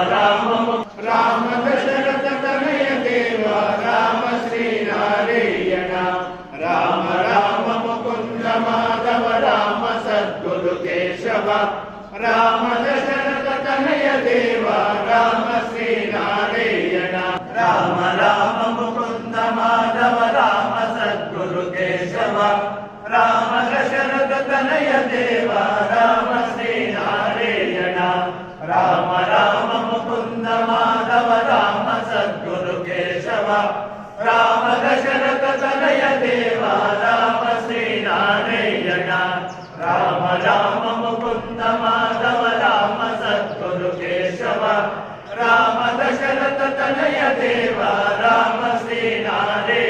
Ram Dasharath Tanay Deva Ram Shri Narayan Ram Ram Mukund Madhav Ram Sadhguru Keshav Ram Dasharath Tanay Deva Ram Shri Narayan Ram Ram Mukund Madhav Ram Sadhguru Keshav Ram Dasharath Tanay Deva Ram Shri Narayan Ram Ram Mukund Madhav Ram Sadhguru Keshav Ram Dasharath Tanay Deva Ram Shri Narayan Ram Ram Mukund Madhav Ram Sadhguru Keshav Ram Dasharath Tanay Deva Ram Shri Narayan